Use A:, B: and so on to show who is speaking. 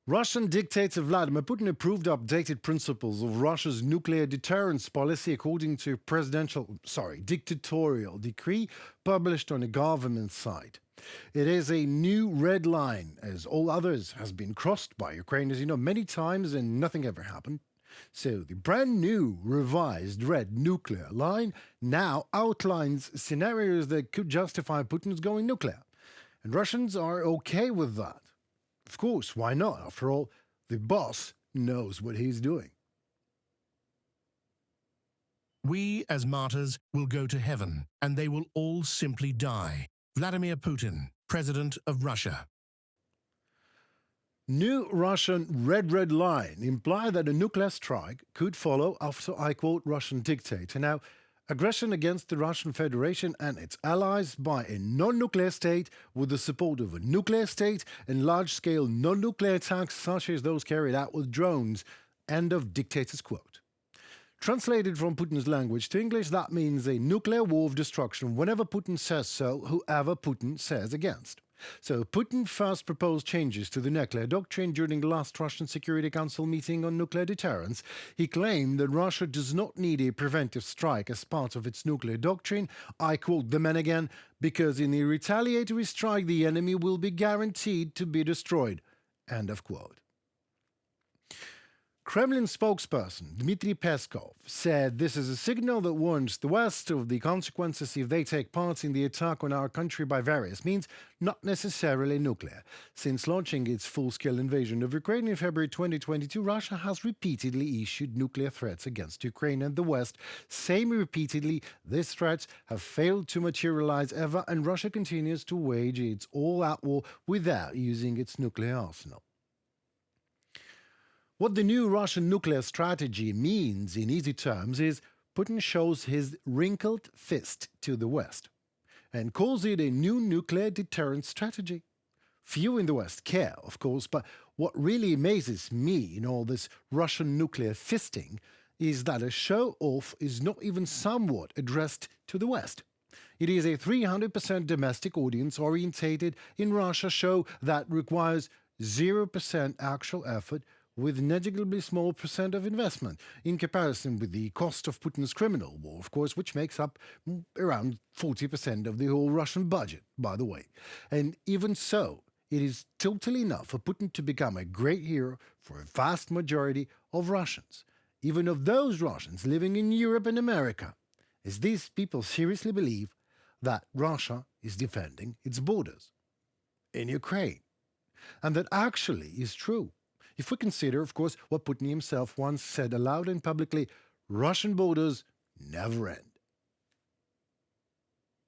A: Russian dictator Vladimir Putin approved updated principles of Russia's nuclear deterrence policy according to dictatorial decree published on a government site. It is a new red line, as all others has been crossed by Ukraine, as you know, many times and nothing ever happened. So the brand new revised red nuclear line now outlines scenarios that could justify Putin's going nuclear. And Russians are okay with that. Of course, why not? After all, the boss knows what he's doing.
B: We, as martyrs, will go to heaven, and they will all simply die. Vladimir Putin, President of Russia.
A: New Russian red line implied that a nuclear strike could follow after, I quote, Russian dictator. Now, aggression against the Russian Federation and its allies by a non-nuclear state with the support of a nuclear state and large-scale non-nuclear attacks such as those carried out with drones. End of dictator's quote. Translated from Putin's language to English, that means a nuclear war of destruction whenever Putin says so, whoever Putin says against. So Putin first proposed changes to the nuclear doctrine during the last Russian Security Council meeting on nuclear deterrence. He claimed that Russia does not need a preventive strike as part of its nuclear doctrine. I quote the man again, because in a retaliatory strike the enemy will be guaranteed to be destroyed. End of quote. Kremlin spokesperson Dmitry Peskov said this is a signal that warns the West of the consequences if they take part in the attack on our country by various means, not necessarily nuclear. Since launching its full-scale invasion of Ukraine in February 2022, Russia has repeatedly issued nuclear threats against Ukraine and the West. Saying repeatedly, these threats have failed to materialize ever, and Russia continues to wage its all-out war without using its nuclear arsenal. What the new Russian nuclear strategy means in easy terms is Putin shows his wrinkled fist to the West and calls it a new nuclear deterrence strategy. Few in the West care, of course, but what really amazes me in all this Russian nuclear fisting is that a show-off is not even somewhat addressed to the West. It is a 300% domestic audience orientated in Russia show that requires 0% actual effort with negligibly small percent of investment, in comparison with the cost of Putin's criminal war, of course, which makes up around 40% of the whole Russian budget, by the way. And even so, it is totally enough for Putin to become a great hero for a vast majority of Russians, even of those Russians living in Europe and America, as these people seriously believe that Russia is defending its borders in Ukraine. And that actually is true. If we consider, of course, what Putin himself once said aloud and publicly, Russian borders never end.